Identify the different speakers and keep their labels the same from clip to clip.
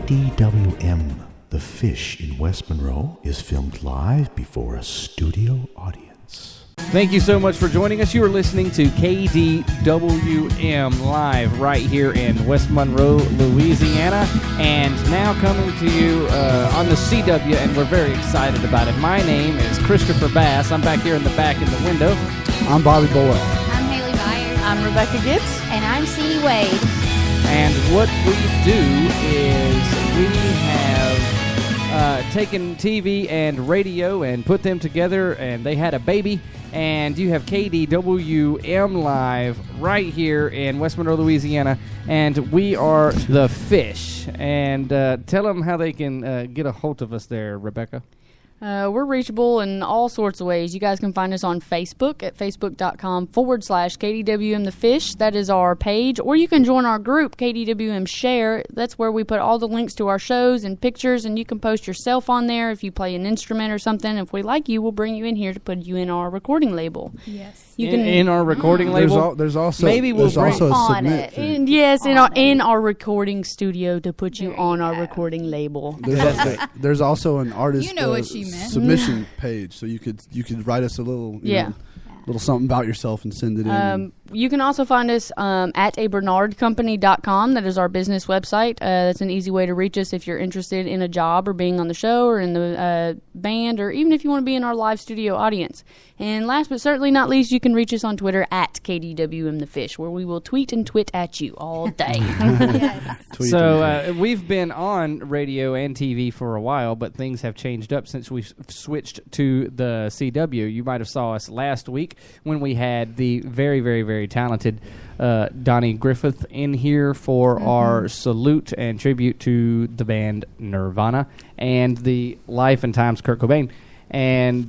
Speaker 1: KDWM, The Fish in West Monroe, is filmed live before a studio audience.
Speaker 2: Thank you so much for joining us. You are listening to KDWM live right here in West Monroe, Louisiana, and now coming to you on the CW, and we're very excited about it. My name is Christopher Bass. I'm back here in the back in the window.
Speaker 3: I'm Bobby Boyle.
Speaker 4: I'm Haley Byers.
Speaker 5: I'm Rebecca Gibbs.
Speaker 4: And I'm Celie Wade.
Speaker 2: And what we do is we have taken TV and radio and put them together, and they had a baby. And you have KDWM live right here in West Monroe, Louisiana, and we are The Fish. And tell them how they can get a hold of us there, Rebecca.
Speaker 5: We're reachable in all sorts of ways. You guys can find us on Facebook at facebook.com/KDWM The Fish. That is our page. Or you can join our group, KDWM Share. That's where we put all the links to our shows and pictures, and you can post yourself on there if you play an instrument or something. If we like you, we'll bring you in here to put you in our recording label.
Speaker 4: Yes.
Speaker 5: You can
Speaker 2: in our recording label.
Speaker 3: There's also
Speaker 2: maybe we'll
Speaker 3: there's also a
Speaker 4: on
Speaker 3: submit
Speaker 4: it.
Speaker 3: fee.
Speaker 5: And yes, in our recording studio to put you on our recording label.
Speaker 3: There's also an artist
Speaker 4: You know what she meant.
Speaker 3: submission page, so you could write us a little little something about yourself and send it in.
Speaker 5: You can also find us at abernardcompany.com. That is our business website. That's an easy way to reach us if you're interested in a job or being on the show or in the band, or even if you want to be in our live studio audience. And last but certainly not least, you can reach us on Twitter at KDWM The Fish, where we will tweet and twit at you all day.
Speaker 4: Yes.
Speaker 2: So we've been on radio and TV for a while, but things have changed up since we've switched to the CW. You might have saw us last week when we had the very, very, very talented Donnie Griffith in here for our salute and tribute to the band Nirvana and the life and times Kurt Cobain. And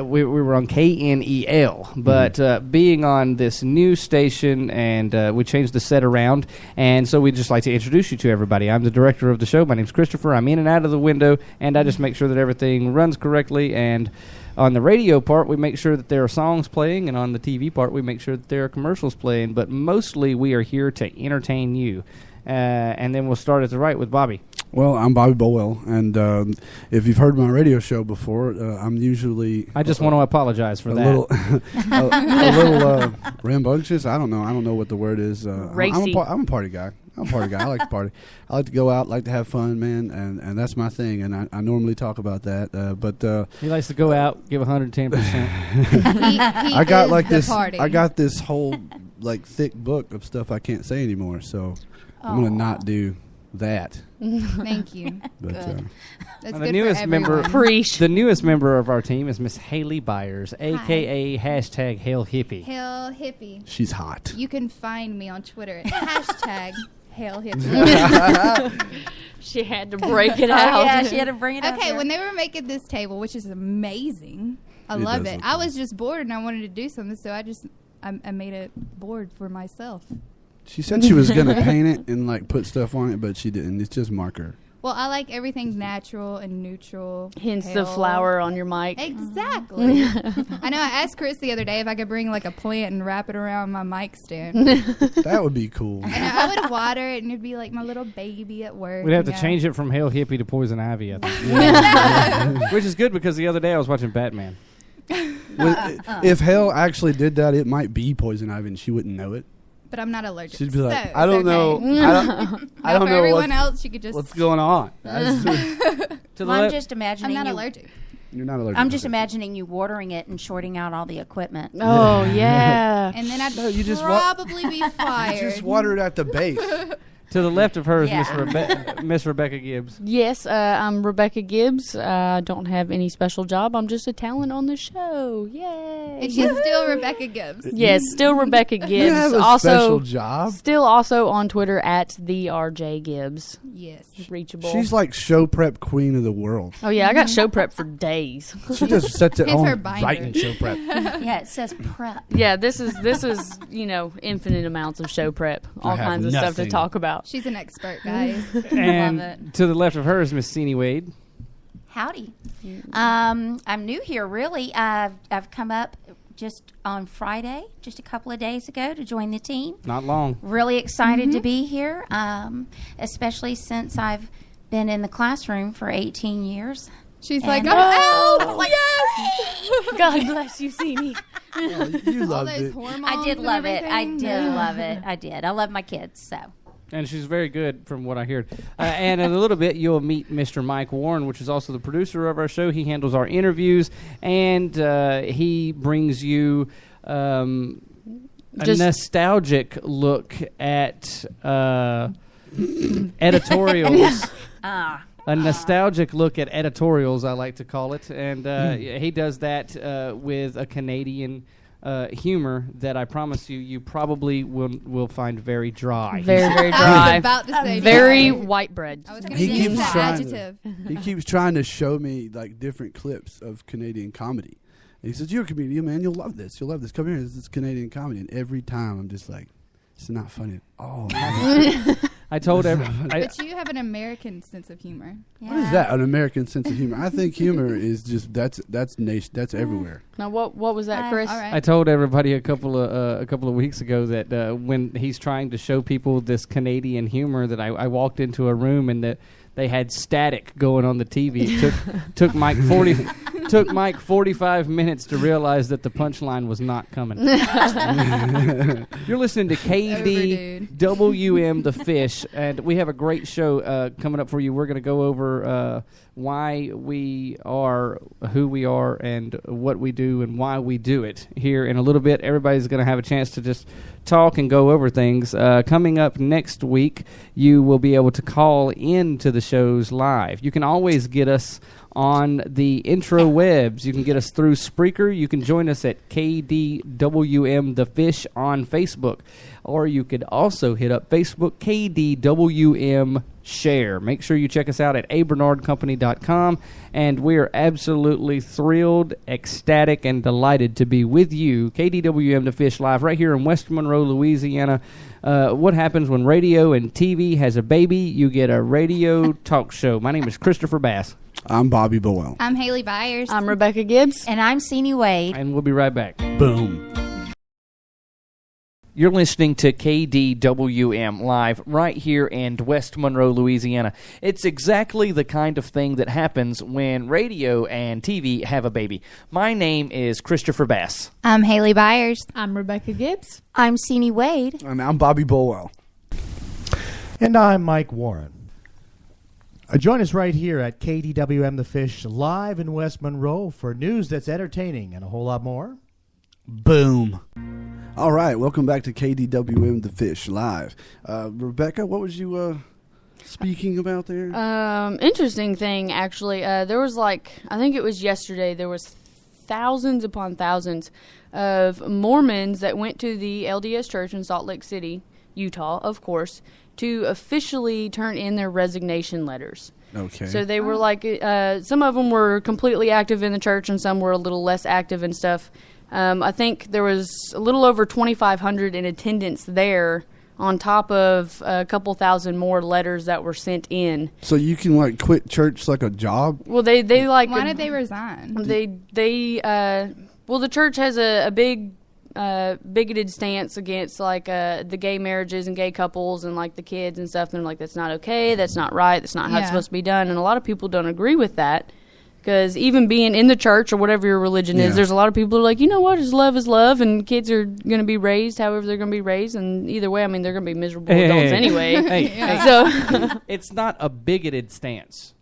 Speaker 2: we were on KNEL, but being on this new station, and we changed the set around, and so we'd just like to introduce you to everybody. I'm the director of the show. My name's Christopher. I'm in and out of the window, and I just make sure that everything runs correctly. And on the radio part, we make sure that there are songs playing, and on the TV part, we make sure that there are commercials playing. But mostly, we are here to entertain you. And then we'll start at the right with Bobby.
Speaker 3: Well, I'm Bobby Bolwell, and if you've heard my radio show before, I'm usually...
Speaker 2: I just want to apologize for that.
Speaker 3: A little rambunctious. I don't know what the word is.
Speaker 5: Racy.
Speaker 3: I'm a party guy. I like to party. I like to go out, like to have fun, man, and that's my thing, and I normally talk about that. But
Speaker 2: he likes to go out, give 110%.
Speaker 3: I got like this.
Speaker 4: Party.
Speaker 3: I got this whole like thick book of stuff I can't say anymore, so I'm gonna not do that.
Speaker 4: Thank you.
Speaker 3: But,
Speaker 4: good. That's
Speaker 2: the
Speaker 4: good
Speaker 2: newest
Speaker 4: for
Speaker 2: member,
Speaker 4: everyone.
Speaker 5: Preach.
Speaker 2: the newest member of our team is Miss Haley Byers, a.k.a. hashtag Hail Hippie.
Speaker 4: Hail Hippie.
Speaker 3: she's hot.
Speaker 4: You can find me on Twitter at hashtag Hail Hippie.
Speaker 5: She had to break it out.
Speaker 6: Yeah, she had to bring it up.
Speaker 4: Okay,
Speaker 6: there.
Speaker 4: when they were making this table, which is amazing, I
Speaker 3: It
Speaker 4: love
Speaker 3: does
Speaker 4: it.
Speaker 3: look
Speaker 4: I
Speaker 3: good.
Speaker 4: was just bored and I wanted to do something, so I made a board for myself.
Speaker 3: She said she was gonna paint it and like put stuff on it, but she didn't. It's just marker.
Speaker 4: Well, I like everything natural and neutral.
Speaker 5: Hence the
Speaker 4: pale.
Speaker 5: flower on your mic.
Speaker 4: Exactly. I know. I asked Chris the other day if I could bring like a plant and wrap it around my mic stand.
Speaker 3: That would be cool.
Speaker 4: And I would water it, and it'd be like my little baby at work.
Speaker 2: We'd have to
Speaker 4: you know.
Speaker 2: change it from Hail Hippie to Poison Ivy, I think. Which is good because the other day I was watching Batman.
Speaker 3: If Hell actually did that, it might be poison ivy, and she wouldn't know it.
Speaker 4: But I'm not allergic.
Speaker 3: She'd be like,
Speaker 4: so
Speaker 3: I don't
Speaker 4: it's
Speaker 3: know.
Speaker 4: okay.
Speaker 3: I don't
Speaker 4: For
Speaker 3: know
Speaker 4: everyone else, you could just.
Speaker 3: what's going on.
Speaker 2: To the
Speaker 6: Well,
Speaker 2: left,
Speaker 6: I'm just imagining
Speaker 4: I'm not
Speaker 6: you.
Speaker 4: allergic.
Speaker 3: You're not allergic.
Speaker 6: I'm just imagining you watering it and shorting out all the equipment.
Speaker 5: Oh, yeah.
Speaker 4: And then I'd
Speaker 3: No, you just
Speaker 4: probably be fired.
Speaker 3: Just water it at the base.
Speaker 2: to the left of her is
Speaker 6: Yeah.
Speaker 2: Miss Rebecca Gibbs.
Speaker 5: Yes, I'm Rebecca Gibbs. I don't have any special job. I'm just a talent on the show. Yay.
Speaker 4: And she's still Rebecca Gibbs.
Speaker 5: Yes, still Rebecca Gibbs.
Speaker 3: You have a
Speaker 5: also,
Speaker 3: special job.
Speaker 5: still also on Twitter at the RJ Gibbs.
Speaker 4: Yes.
Speaker 5: Reachable.
Speaker 3: She's like show prep queen of the world.
Speaker 5: Oh yeah, I got show prep for days.
Speaker 3: She just sets it
Speaker 4: It's her
Speaker 3: home
Speaker 4: binder.
Speaker 3: writing show prep.
Speaker 6: Yeah, it says prep.
Speaker 5: Yeah, this is infinite amounts of show prep, all
Speaker 3: have
Speaker 5: kinds of stuff to
Speaker 3: nothing.
Speaker 5: talk about.
Speaker 4: She's an expert, guys.
Speaker 2: And
Speaker 6: Love it.
Speaker 2: to the left of her is Miss Celie Wade.
Speaker 6: Howdy. I'm new here, really. I've come up just on Friday, just a couple of days ago, to join the team.
Speaker 2: Not long.
Speaker 6: Really excited to be here, especially since I've been in the classroom for 18 years.
Speaker 4: She's
Speaker 6: And-
Speaker 4: like, I'm out.
Speaker 6: Like,
Speaker 4: Yes.
Speaker 5: God bless you, Simi.
Speaker 3: Oh, you
Speaker 4: All
Speaker 3: loved
Speaker 4: those
Speaker 3: it.
Speaker 4: hormones.
Speaker 6: I did
Speaker 4: and
Speaker 6: love it. I
Speaker 4: everything.
Speaker 6: did love it. I did. I love my kids, so.
Speaker 2: And she's very good from what I heard. And in a little bit, you'll meet Mr. Mike Warren, which is also the producer of our show. He handles our interviews, and he brings you a nostalgic look at editorials. A nostalgic look at editorials, I like to call it. And he does that with a Canadian humor that I promise you probably will find very dry.
Speaker 5: Very, very
Speaker 4: I was
Speaker 5: dry.
Speaker 4: about to say
Speaker 5: Very
Speaker 4: dry.
Speaker 5: white bread.
Speaker 4: I was going to
Speaker 3: He
Speaker 4: use
Speaker 3: keeps
Speaker 4: that
Speaker 3: trying
Speaker 4: adjective.
Speaker 3: He keeps trying to show me like different clips of Canadian comedy. And he says, "You're a comedian, man. You'll love this. You'll love this. Come here. This is Canadian comedy." And every time I'm just like, "It's not funny at all."
Speaker 2: I told
Speaker 4: But you have an American sense of humor.
Speaker 3: What is that? An American sense of humor? I think humor is just that's everywhere.
Speaker 5: Now, what was that, Chris?
Speaker 4: All right.
Speaker 2: I told everybody a couple of weeks ago that when he's trying to show people this Canadian humor, that I walked into a room and that they had static going on the TV. It took Mike 45 minutes to realize that the punchline was not coming. You're listening to KDWM The Fish, and we have a great show coming up for you. We're going to go over why we are who we are and what we do and why we do it here in a little bit. Everybody's going to have a chance to just talk and go over things. Coming up next week, you will be able to call into the shows live. You can always get us on the intro webs. You can get us through Spreaker. You can join us at KDWM The Fish on Facebook. Or you could also hit up Facebook, KDWM Share. Make sure you check us out at abernardcompany.com. And we are absolutely thrilled, ecstatic, and delighted to be with you, KDWM The Fish Live, right here in West Monroe, Louisiana. What happens when radio and TV has a baby? You get a radio talk show. My name is Christopher Bass.
Speaker 3: I'm Bobby Boel.
Speaker 4: I'm Haley Byers.
Speaker 5: I'm Rebecca Gibbs.
Speaker 6: And I'm Sini Wade.
Speaker 2: And we'll be right back.
Speaker 3: Boom.
Speaker 2: You're listening to KDWM Live right here in West Monroe, Louisiana. It's exactly the kind of thing that happens when radio and TV have a baby. My name is Christopher Bass.
Speaker 4: I'm Haley Byers.
Speaker 7: I'm Rebecca Gibbs.
Speaker 6: I'm Sini Wade.
Speaker 3: And I'm Bobby Boel.
Speaker 8: And I'm Mike Warren. Join us right here at KDWM The Fish live in West Monroe for news that's entertaining and a whole lot more.
Speaker 3: Boom. All right, welcome back to KDWM The Fish live. Rebecca, what was you speaking about there?
Speaker 5: Interesting thing, actually. There was I think it was yesterday, there was thousands upon thousands of Mormons that went to the LDS Church in Salt Lake City, Utah, of course, to officially turn in their resignation letters.
Speaker 3: Okay.
Speaker 5: So they were some of them were completely active in the church and some were a little less active and stuff. I think there was a little over 2,500 in attendance there, on top of a couple thousand more letters that were sent in.
Speaker 3: So you can quit church like a job?
Speaker 5: Well, they
Speaker 4: Why did they resign?
Speaker 5: The church has a big bigoted stance against the gay marriages and gay couples and the kids and stuff. And they're like, that's not okay, that's not right, that's not how it's supposed to be done. And a lot of people don't agree with that. Because even being in the church or whatever your religion is, there's a lot of people who are like, you know what, just love is love, and kids are going to be raised however they're going to be raised, and either way, I mean, they're going to be miserable adults anyway. So
Speaker 2: It's not a bigoted stance.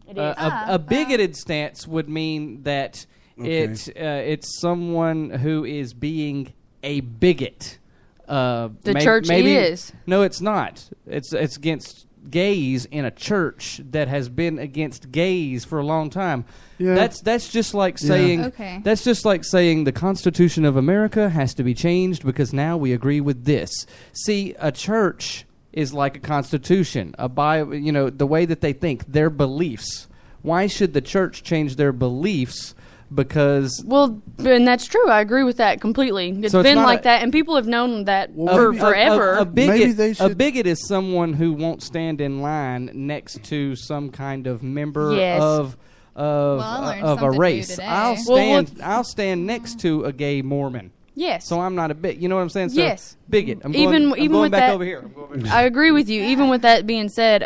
Speaker 5: It is.
Speaker 2: A bigoted stance would mean that it's someone who is being a bigot.
Speaker 5: The church is.
Speaker 2: No, it's not. It's against gays in a church that has been against gays for a long time.
Speaker 3: Yeah.
Speaker 2: That's just like saying that's just like saying the Constitution of America has to be changed because now we agree with this. See, a church is like a constitution, the way that they think, their beliefs. Why should the church change their beliefs? Because
Speaker 5: and that's true. I agree with that completely. It's
Speaker 2: So it's
Speaker 5: been
Speaker 2: not
Speaker 5: like
Speaker 2: a-
Speaker 5: that, and people have known that for forever.
Speaker 2: A
Speaker 3: Maybe they
Speaker 2: bigot,
Speaker 3: should-
Speaker 2: a bigot is someone who won't stand in line next to some kind of member
Speaker 5: Yes.
Speaker 2: of
Speaker 4: I learned
Speaker 2: a
Speaker 4: something new
Speaker 2: race.
Speaker 4: today.
Speaker 2: I'll stand next to a gay Mormon.
Speaker 5: Yes.
Speaker 2: So I'm not a bigot. You know what I'm saying? So
Speaker 5: Yes.
Speaker 2: Bigot. I'm
Speaker 5: Even
Speaker 2: going
Speaker 5: with
Speaker 2: back
Speaker 5: that-
Speaker 2: over here. I'm going back
Speaker 5: I agree with you. Even with that being said,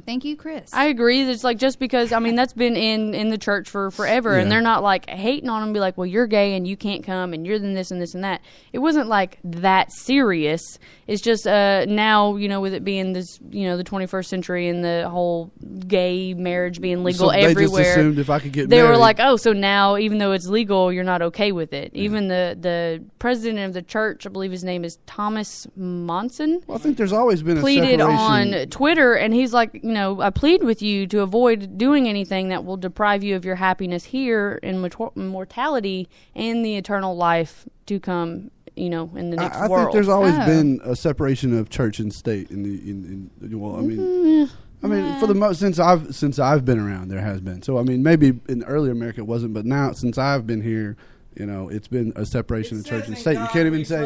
Speaker 4: Thank you, Chris.
Speaker 5: I agree. It's like just because that's been in the church for forever, and
Speaker 3: Yeah.
Speaker 5: they're not like hating on them, be like, well, you're gay and you can't come, and you're then this and this and that. It wasn't like that serious. It's just now with it being this the 21st century and the whole gay marriage being legal
Speaker 3: So they
Speaker 5: everywhere.
Speaker 3: just assumed if I could get
Speaker 5: They
Speaker 3: married.
Speaker 5: were like, oh, so now even though it's legal, you're not okay with it. Even the president of the church, I believe his name is Thomas Monson,
Speaker 3: well, I think there's always been a
Speaker 5: pleaded
Speaker 3: separation.
Speaker 5: on Twitter, and he's like, I plead with you to avoid doing anything that will deprive you of your happiness here in mortality and the eternal life to come, in the next
Speaker 3: I
Speaker 5: world.
Speaker 3: think there's always
Speaker 4: Oh.
Speaker 3: been a separation of church and state for the most since I've been around, there has been. So maybe in early America it wasn't, but now since I've been here, it's been a separation of church and state. You can't even say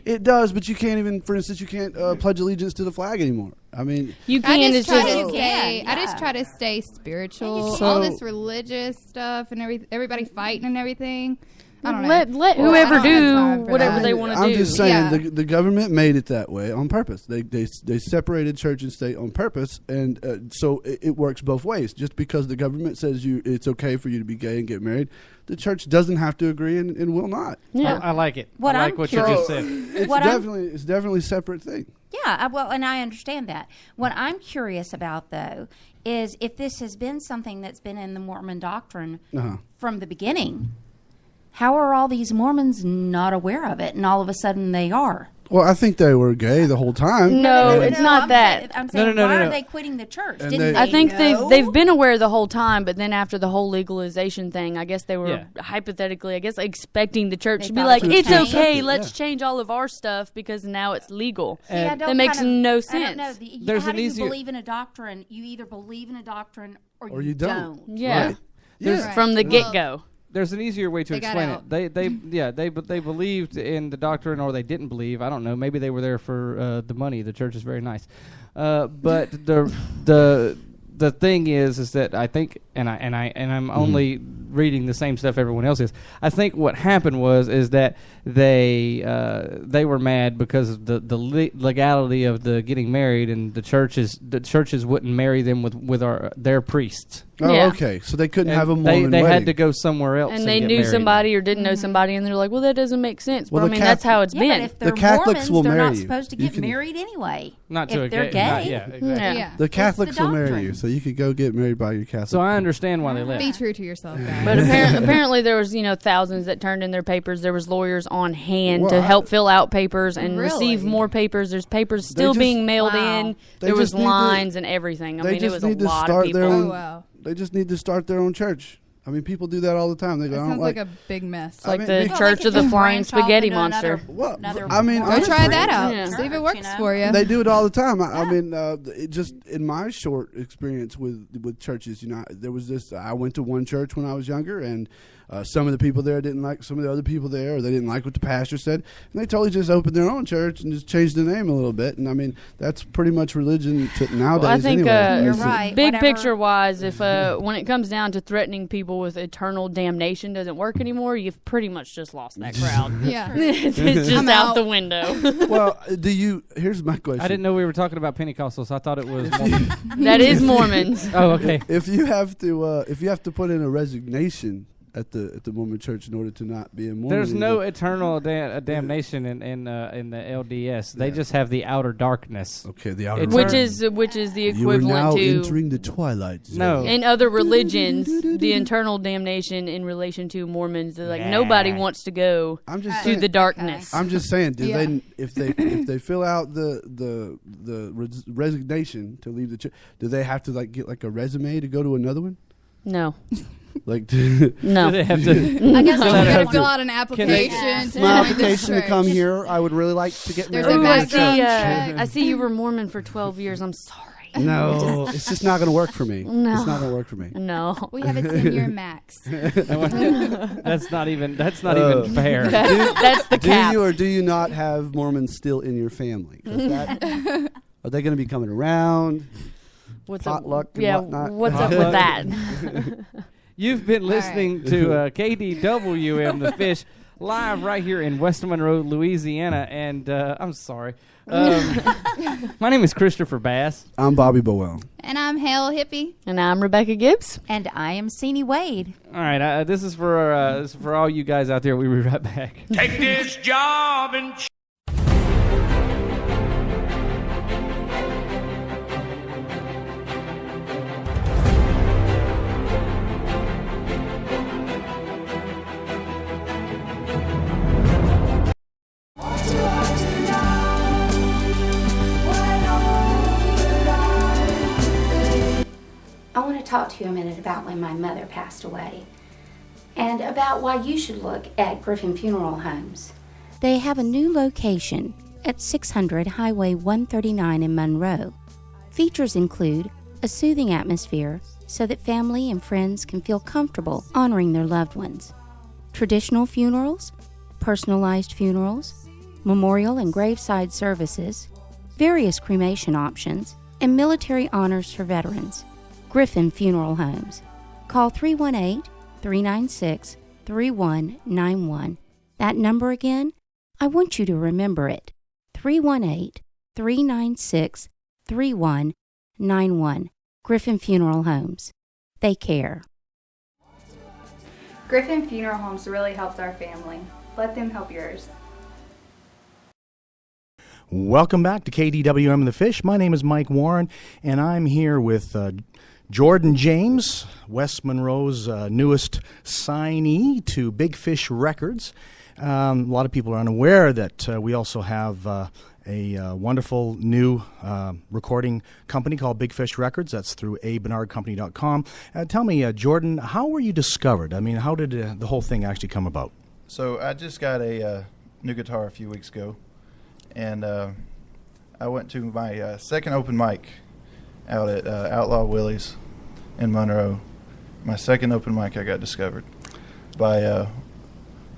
Speaker 3: it does, but you can't even, for instance, you can't pledge allegiance to the flag anymore.
Speaker 5: You
Speaker 4: I
Speaker 5: can.
Speaker 4: just
Speaker 5: It's
Speaker 4: try
Speaker 5: just
Speaker 4: to stay.
Speaker 6: Yeah.
Speaker 4: I just try to stay spiritual.
Speaker 3: So-
Speaker 4: All this religious stuff and everybody fighting and everything. I don't know.
Speaker 5: let
Speaker 4: Well,
Speaker 5: whoever
Speaker 4: I don't have time
Speaker 5: do
Speaker 4: for
Speaker 5: whatever
Speaker 4: that.
Speaker 5: they want to do.
Speaker 3: I'm just saying
Speaker 4: Yeah.
Speaker 3: the government made it that way on purpose. They separated church and state on purpose, and so it works both ways. Just because the government says it's okay for you to be gay and get married, the church doesn't have to agree and will not.
Speaker 5: Yeah.
Speaker 2: I like it.
Speaker 6: What
Speaker 2: I like
Speaker 6: I'm
Speaker 2: what you
Speaker 6: curious-
Speaker 2: just said.
Speaker 3: It's definitely a separate thing.
Speaker 6: Yeah, well, and I understand that. What I'm curious about, though, is if this has been something that's been in the Mormon doctrine
Speaker 3: Uh-huh.
Speaker 6: from the beginning, how are all these Mormons not aware of it, and all of a sudden they are?
Speaker 3: Well, I think they were gay the whole time.
Speaker 5: No, it's not
Speaker 6: I'm
Speaker 5: that.
Speaker 6: saying- I'm saying,
Speaker 2: No,
Speaker 6: why
Speaker 2: no.
Speaker 6: are they quitting the church?
Speaker 3: And
Speaker 6: Didn't
Speaker 3: they-
Speaker 5: I think
Speaker 6: know?
Speaker 5: they've been aware the whole time, but then after the whole legalization thing, I guess they were
Speaker 2: Yeah.
Speaker 5: hypothetically, expecting the church
Speaker 6: They
Speaker 5: to be
Speaker 6: thought
Speaker 5: like,
Speaker 6: it would
Speaker 5: it's
Speaker 6: change.
Speaker 5: okay, let's change all of our stuff because now it's legal.
Speaker 6: See, I don't
Speaker 5: That makes
Speaker 6: kind of-
Speaker 5: no
Speaker 6: I don't
Speaker 5: sense.
Speaker 6: know.
Speaker 2: There's
Speaker 6: How
Speaker 2: an
Speaker 6: do you
Speaker 2: easier-
Speaker 6: believe in a doctrine? You either believe in a doctrine or
Speaker 3: you don't.
Speaker 5: Yeah,
Speaker 3: Right.
Speaker 2: There's-
Speaker 3: Yeah.
Speaker 5: from the
Speaker 4: Well,
Speaker 5: get go.
Speaker 2: There's an easier way to
Speaker 4: They got
Speaker 2: explain
Speaker 4: out.
Speaker 2: it. They believed in the doctrine, or they didn't believe. I don't know. Maybe they were there for the money. The church is very nice, but the thing is that I think, and I'm only reading the same stuff everyone else is. I think what happened is that they were mad because of the legality of the getting married, and the churches wouldn't marry them with their priests.
Speaker 3: Oh,
Speaker 5: Yeah.
Speaker 3: okay. So they couldn't
Speaker 2: And
Speaker 3: have a Mormon
Speaker 2: they
Speaker 3: wedding.
Speaker 2: had to go somewhere else,
Speaker 5: And they
Speaker 2: get
Speaker 5: knew
Speaker 2: married.
Speaker 5: somebody or didn't know somebody, and they're like, well, that doesn't make sense.
Speaker 3: Well,
Speaker 5: but I
Speaker 3: the
Speaker 5: mean, that's how it's
Speaker 6: Yeah,
Speaker 5: been.
Speaker 6: but if they're
Speaker 3: Catholics
Speaker 6: Mormons,
Speaker 3: will
Speaker 6: they're
Speaker 3: marry
Speaker 6: not
Speaker 3: you.
Speaker 6: supposed to
Speaker 3: You
Speaker 6: get
Speaker 3: can-
Speaker 6: married anyway.
Speaker 2: Not
Speaker 6: if
Speaker 2: to a
Speaker 6: they're
Speaker 2: gay.
Speaker 6: gay.
Speaker 2: Not, yeah, exactly.
Speaker 5: Yeah.
Speaker 4: Yeah.
Speaker 3: The Catholics
Speaker 6: the
Speaker 3: will marry
Speaker 6: doctrine.
Speaker 3: you, so you could go get married by your Catholic.
Speaker 2: So I understand why they left.
Speaker 4: Be true to yourself, guys.
Speaker 5: But apparently there was, thousands that turned in their papers. There was lawyers on hand
Speaker 3: Well,
Speaker 5: to help fill out papers and
Speaker 4: Really?
Speaker 5: receive more papers. There's papers
Speaker 3: They
Speaker 5: still
Speaker 3: just-
Speaker 5: being mailed
Speaker 6: Wow.
Speaker 5: in.
Speaker 3: They
Speaker 5: There was
Speaker 3: just need to-
Speaker 5: lines and everything. I
Speaker 3: they
Speaker 5: mean, it
Speaker 3: just
Speaker 5: was a
Speaker 3: need to
Speaker 5: lot of
Speaker 3: start
Speaker 5: people.
Speaker 3: their
Speaker 4: Oh,
Speaker 3: own.
Speaker 4: wow.
Speaker 3: They just need to start their own church. I mean, people do that all the time. They go,
Speaker 4: That
Speaker 3: I don't
Speaker 4: sounds
Speaker 3: like.
Speaker 4: like a big mess.
Speaker 3: I
Speaker 5: Like
Speaker 3: mean,
Speaker 5: the
Speaker 3: they-
Speaker 6: Well,
Speaker 5: Church
Speaker 6: they
Speaker 5: of the
Speaker 6: could
Speaker 5: Flying
Speaker 6: branch off
Speaker 5: Spaghetti
Speaker 6: into another-
Speaker 5: Monster.
Speaker 3: Well,
Speaker 6: another
Speaker 3: I mean,
Speaker 4: Go
Speaker 3: honestly,
Speaker 4: try that out.
Speaker 5: Yeah.
Speaker 4: See if it works for you.
Speaker 3: They do it all the time. I mean, it just in my short experience with churches, there was this. I went to one church when I was younger, and some of the people there didn't like some of the other people there, or they didn't like what the pastor said, and they totally just opened their own church and just changed the name a little bit. And I mean, that's pretty much religion nowadays.
Speaker 5: Well, I think
Speaker 3: anyway.
Speaker 6: You're
Speaker 3: It's-
Speaker 6: right.
Speaker 5: big
Speaker 6: Whatever.
Speaker 5: picture wise, if when it comes down to threatening people with eternal damnation doesn't work anymore, you've pretty much just lost that crowd.
Speaker 4: Yeah.
Speaker 5: it's just
Speaker 4: I'm
Speaker 5: out
Speaker 4: out.
Speaker 5: the window.
Speaker 3: Well, here's my question.
Speaker 2: I didn't know we were talking about Pentecostals. I thought it was.
Speaker 5: That is Mormons.
Speaker 2: Oh, okay.
Speaker 3: If you have to put in a resignation at the Mormon Church in order to not be a Mormon,
Speaker 2: There's no
Speaker 3: anymore-
Speaker 2: eternal damnation in the LDS. They just have the outer darkness.
Speaker 3: Okay, the outer
Speaker 2: It's-
Speaker 5: which is the
Speaker 3: you are now
Speaker 5: equivalent to
Speaker 3: entering the twilight zone.
Speaker 2: No.
Speaker 5: in other religions the internal damnation in relation to Mormons. They're like nobody wants to go
Speaker 3: I'm just
Speaker 5: to
Speaker 3: saying,
Speaker 5: the darkness.
Speaker 3: I'm just saying,
Speaker 4: Yeah.
Speaker 3: if they fill out the resignation to leave the church, do they have to get a resume to go to another one?
Speaker 5: No,
Speaker 3: Like
Speaker 5: no.
Speaker 2: They have to.
Speaker 6: I guess
Speaker 4: You
Speaker 6: they
Speaker 4: gotta
Speaker 6: have
Speaker 4: fill
Speaker 6: to-
Speaker 4: out an application to
Speaker 7: My
Speaker 4: join this
Speaker 7: application to
Speaker 4: church.
Speaker 7: come here. I would really like to get
Speaker 4: There's
Speaker 7: married.
Speaker 4: a
Speaker 5: Ooh, I
Speaker 4: background
Speaker 5: see.
Speaker 4: check.
Speaker 5: I see you were Mormon for 12 years. I'm sorry.
Speaker 3: no, it's just not going to work for me.
Speaker 5: No.
Speaker 3: It's not going to work for me.
Speaker 5: No.
Speaker 4: We have a 10-year max.
Speaker 2: That's not even fair.
Speaker 5: That's the
Speaker 3: Do
Speaker 5: cap.
Speaker 3: you or do you not have Mormons still in your family? 'Cause are they going to be coming around?
Speaker 5: What's
Speaker 3: potluck
Speaker 5: up?
Speaker 3: and
Speaker 5: Yeah,
Speaker 3: whatnot.
Speaker 5: what's up with that?
Speaker 2: You've been listening to KDWM, The Fish, live right here in West Monroe, Louisiana. And I'm sorry. My name is Christopher Bass.
Speaker 3: I'm Bobby Bowell.
Speaker 4: And I'm Hale Hippie.
Speaker 5: And I'm Rebecca Gibbs.
Speaker 6: And I am Ceenie Wade.
Speaker 2: All right, this is for all you guys out there. We'll be right back.
Speaker 9: Take this job and
Speaker 10: I want to talk to you a minute about when my mother passed away and about why you should look at Griffin Funeral Homes.
Speaker 6: They have a new location at 600 Highway 139 in Monroe. Features include a soothing atmosphere so that family and friends can feel comfortable honoring their loved ones, traditional funerals, personalized funerals, memorial and graveside services, various cremation options, and military honors for veterans. Griffin Funeral Homes. Call 318-396-3191. That number again, I want you to remember it. 318-396-3191. Griffin Funeral Homes. They care.
Speaker 4: Griffin Funeral Homes really helped our family. Let them help yours.
Speaker 8: Welcome back to KDWM and the Fish. My name is Mike Warren, and I'm here with Jordan James, West Monroe's newest signee to Big Fish Records. A lot of people are unaware that we also have a wonderful new recording company called Big Fish Records. That's through abernardcompany.com. Tell me, Jordan, how were you discovered? I mean, how did the whole thing actually come about?
Speaker 11: So I just got a new guitar a few weeks ago, and I went to my second open mic out at Outlaw Willie's in Monroe. My second open mic, I got discovered by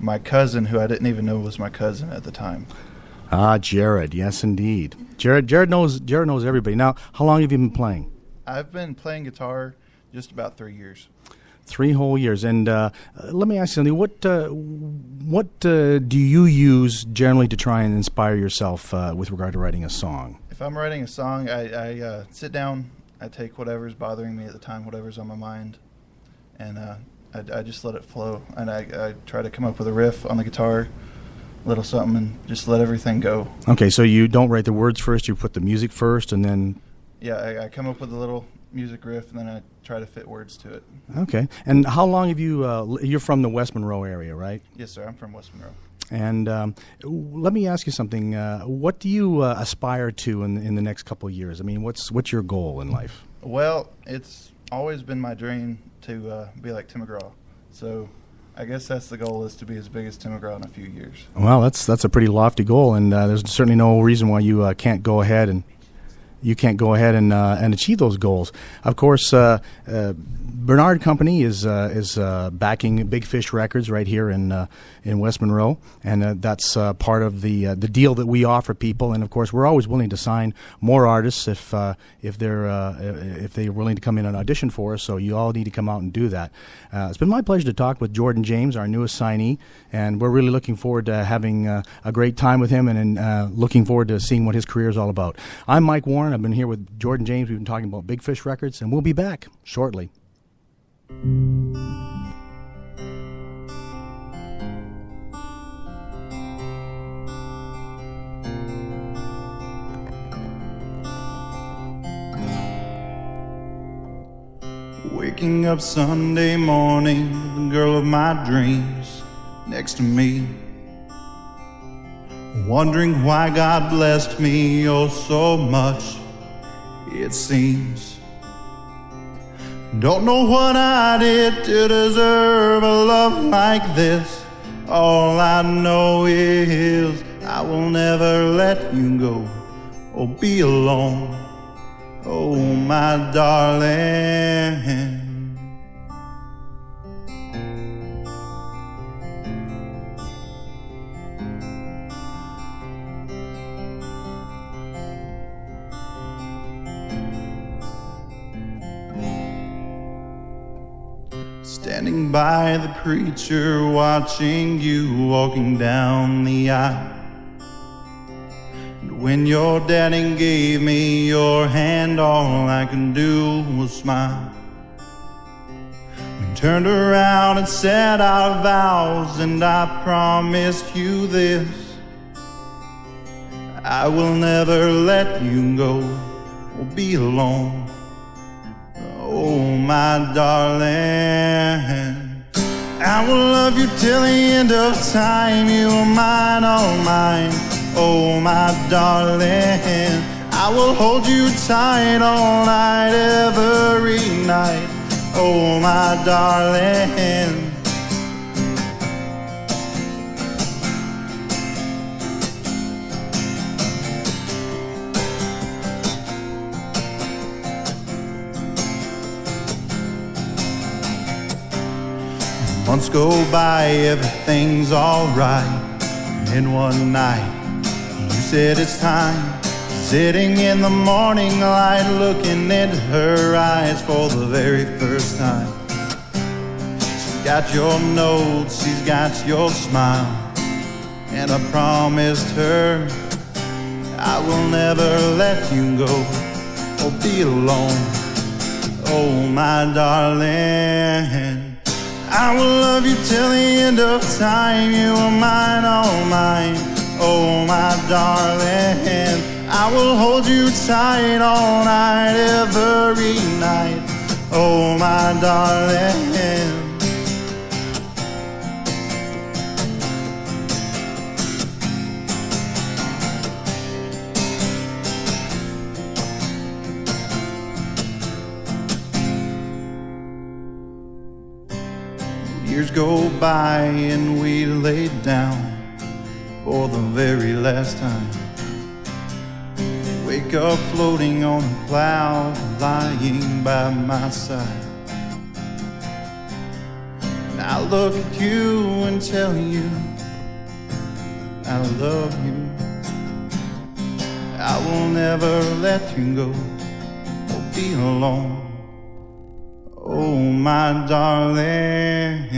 Speaker 11: my cousin, who I didn't even know was my cousin at the time.
Speaker 8: Ah, Jared. Yes, indeed. Jared knows everybody. Now, how long have you been playing?
Speaker 11: I've been playing guitar just about 3 years.
Speaker 8: 3 whole years. And let me ask you something. What do you use generally to try and inspire yourself with regard to writing a song?
Speaker 11: If I'm writing a song, I sit down, I take whatever's bothering me at the time, whatever's on my mind, and I just let it flow. And I try to come up with a riff on the guitar, a little something, and just let everything go. Okay,
Speaker 8: so you don't write the words first, you put the music first, and then...
Speaker 11: Yeah, I come up with a little music riff, and then I try to fit words to it.
Speaker 8: Okay. And how long have you... you're from the West Monroe area, right?
Speaker 11: Yes, sir. I'm from West Monroe.
Speaker 8: And let me ask you something. What do you aspire to in the next couple of years? I mean, what's your goal in life?
Speaker 11: Well, it's always been my dream to be like Tim McGraw. So I guess that's the goal, is to be as big as Tim McGraw in a few years.
Speaker 8: Well, that's a pretty lofty goal, and there's certainly no reason why you can't go ahead and achieve those goals. Of course, Bernard Company is backing Big Fish Records right here in West Monroe, and that's part of the deal that we offer people. And of course, we're always willing to sign more artists if they're willing to come in and audition for us. So you all need to come out and do that. It's been my pleasure to talk with Jordan James, our newest signee, and we're really looking forward to having a great time with him, and looking forward to seeing what his career is all about. I'm Mike Warren. I've been here with Jordan James. We've been talking about Big Fish Records, and we'll be back shortly.
Speaker 12: Waking up Sunday morning, the girl of my dreams next to me, wondering why God blessed me oh so much, it seems. Don't know what I did to deserve a love like this. All I know is I will never let you go or be alone, oh my darling. standing by the preacher, watching you walking down the aisle. And when your daddy gave me your hand, all I could do was smile. We turned around and said our vows, and I promised you this: I will never let you go or be alone. Oh, my darling, I will love you till the end of time. You are mine, all mine. Oh, my darling, I will hold you tight all night, every night. Oh, my darling. Months go by, everything's alright. And then one night, you said it's time. Sitting in the morning light, looking into her eyes for the very first time. She's got your notes, she's got your smile, and I promised her I will never let you go or be alone. Oh, my darling, I will love you till the end of time. You are mine, all mine. Oh, my darling, I will hold you tight all night, every night. Oh, my darling. Years go by and we laid down for the very last time. Wake up floating on a cloud, lying by my side. And I look at you and tell you I love you. I will never let you go or be alone. Oh, my darling.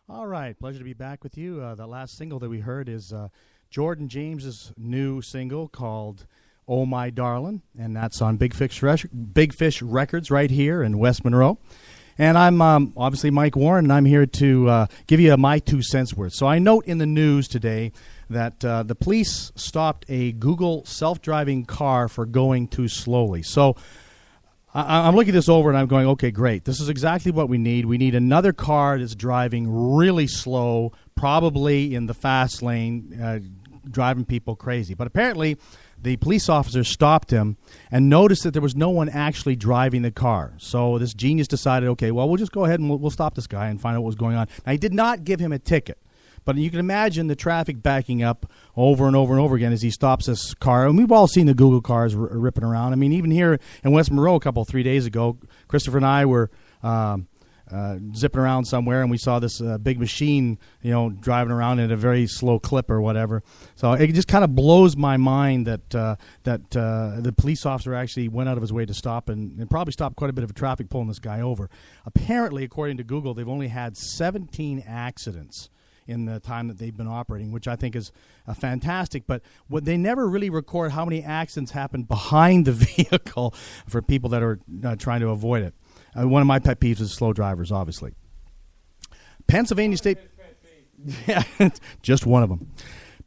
Speaker 8: All right, pleasure to be back with you. The last single that we heard is Jordan James's new single called "Oh My Darlin'," and that's on Big Fish Records right here in West Monroe. And I'm obviously Mike Warren, and I'm here to give you my 2 cents worth. So I note in the news today that the police stopped a Google self-driving car for going too slowly. So I'm looking this over, and I'm going, okay, great. This is exactly what we need. We need another car that's driving really slow, probably in the fast lane, driving people crazy. But apparently the police officer stopped him and noticed that there was no one actually driving the car. So this genius decided, okay, well, we'll just go ahead and we'll stop this guy and find out what was going on. Now, he did not give him a ticket. But you can imagine the traffic backing up over and over and over again as he stops this car. And we've all seen the Google cars ripping around. I mean, even here in West Monroe 3 days ago, Christopher and I were zipping around somewhere, and we saw this big machine, driving around at a very slow clip or whatever. So it just kind of blows my mind that the police officer actually went out of his way to stop and probably stopped quite a bit of traffic pulling this guy over. Apparently, according to Google, they've only had 17 accidents in the time that they've been operating, which I think is fantastic. But what they never really record how many accidents happen behind the vehicle for people that are trying to avoid it. One of my pet peeves is slow drivers, obviously. Pennsylvania State... Yeah, just one of them.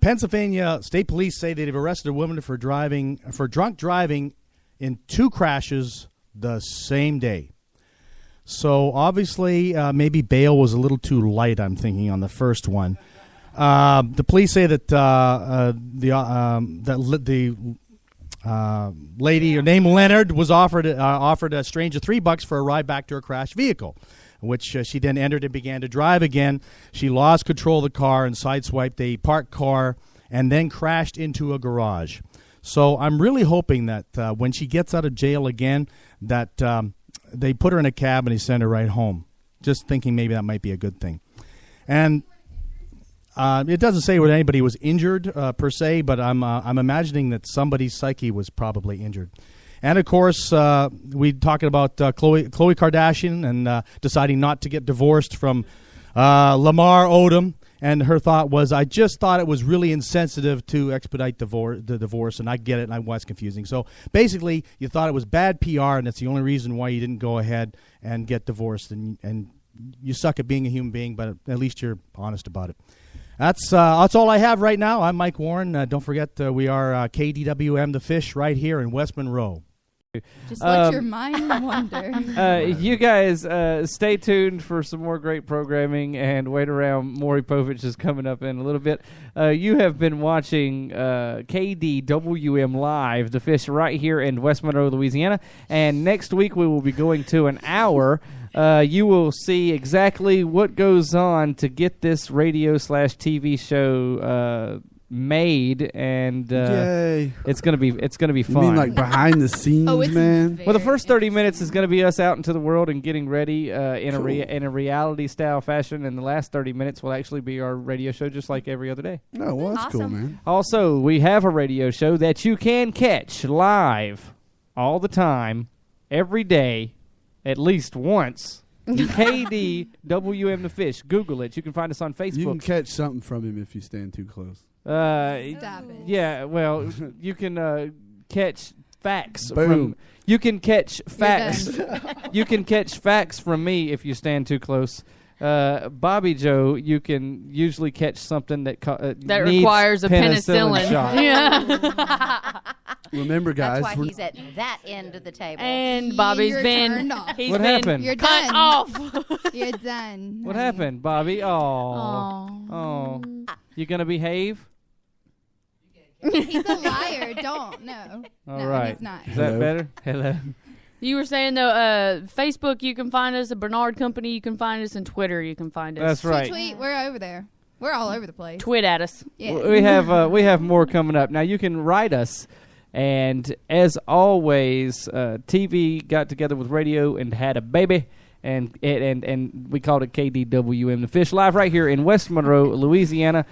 Speaker 8: Pennsylvania State Police say they've arrested a woman for drunk driving in 2 crashes the same day. So obviously, maybe bail was a little too light, I'm thinking, on the first one. The police say that the lady named Leonard was offered a stranger $3 for a ride back to her crashed vehicle, which she then entered and began to drive again. She lost control of the car and sideswiped a parked car and then crashed into a garage. So I'm really hoping that when she gets out of jail again, that they put her in a cab and they send her right home. Just thinking maybe that might be a good thing. And it doesn't say whether anybody was injured per se, but I'm imagining that somebody's psyche was probably injured. And of course, we talking about Khloe Kardashian and deciding not to get divorced from Lamar Odom. And her thought was, I just thought it was really insensitive to expedite the divorce, and I get it, and I was confusing. So basically, you thought it was bad PR, and that's the only reason why you didn't go ahead and get divorced. And you suck at being a human being, but at least you're honest about it. That's all I have right now. I'm Mike Warren. Don't forget, we are KDWM The Fish right here in West Monroe.
Speaker 4: Just let your mind wander.
Speaker 2: You guys stay tuned for some more great programming, and wait around. Maury Povich is coming up in a little bit. You have been watching KDWM Live, The Fish, right here in West Monroe, Louisiana. And next week we will be going to an hour. You will see exactly what goes on to get this radio/TV show made, and
Speaker 3: Yay.
Speaker 2: it's gonna be fun.
Speaker 3: You mean like behind the scenes, man?
Speaker 2: Well, the first 30 minutes is going to be us out into the world and getting ready in a reality style fashion, and the last 30 minutes will actually be our radio show, just like every other day.
Speaker 3: Oh, well, that's cool, man.
Speaker 2: Also, we have a radio show that you can catch live all the time, every day, at least once. KDWM The Fish. Google it. You can find us on Facebook.
Speaker 3: You can catch something from him if you stand too close.
Speaker 4: Stop it.
Speaker 2: Yeah, well, you can catch facts.
Speaker 3: Boom.
Speaker 2: You can catch facts. You can catch facts from me if you stand too close. Bobby Joe, you can usually catch something that
Speaker 5: that
Speaker 2: needs
Speaker 5: requires a penicillin
Speaker 2: shot.
Speaker 5: Yeah.
Speaker 3: Remember, guys.
Speaker 6: That's why he's at that end of the table.
Speaker 5: And Bobby's
Speaker 4: You're
Speaker 5: been
Speaker 4: turned off.
Speaker 5: he's
Speaker 2: What
Speaker 5: been
Speaker 2: happened?
Speaker 4: You're
Speaker 5: cut
Speaker 4: done.
Speaker 5: off.
Speaker 4: You're done.
Speaker 2: What
Speaker 4: honey.
Speaker 2: happened, Bobby? Oh. You gonna behave?
Speaker 4: He's a liar. Don't. No.
Speaker 2: All
Speaker 4: no,
Speaker 2: right.
Speaker 4: he's not.
Speaker 2: Is that better? Hello.
Speaker 5: You were saying though, Facebook you can find us, at Bernard Company you can find us, and Twitter you can find us.
Speaker 2: That's right.
Speaker 4: Tweet. We're over there. We're all over the place.
Speaker 5: Tweet at us.
Speaker 4: Yeah.
Speaker 2: We have more coming up. Now you can write us, and as always, TV got together with radio and had a baby, and we called it KDWM The Fish, live right here in West Monroe, Louisiana.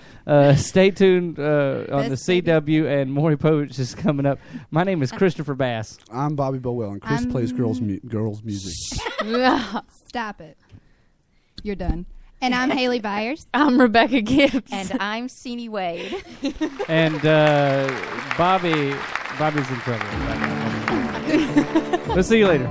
Speaker 2: Stay tuned on the CW, and Maury Povich is coming up. My name is Christopher Bass.
Speaker 3: I'm Bobby Bowell, and Chris plays girls music.
Speaker 4: Stop it. You're done. And I'm Haley Byers.
Speaker 5: I'm Rebecca Gibbs.
Speaker 6: And I'm Sini Wade.
Speaker 2: And Bobby's in trouble. We'll see you later.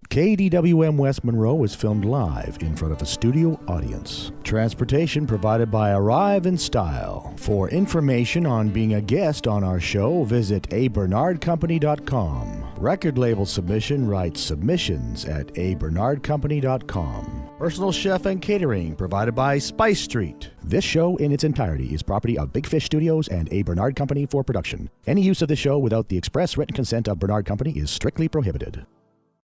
Speaker 1: KDWM West Monroe is filmed live in front of a studio audience. Transportation provided by Arrive in Style. For information on being a guest on our show, visit abernardcompany.com. Record label submission, write submissions at abernardcompany.com. Personal chef and catering provided by Spice Street. This show in its entirety is property of Big Fish Studios and A. Bernard Company for production. Any use of this show without the express written consent of Bernard Company is strictly prohibited.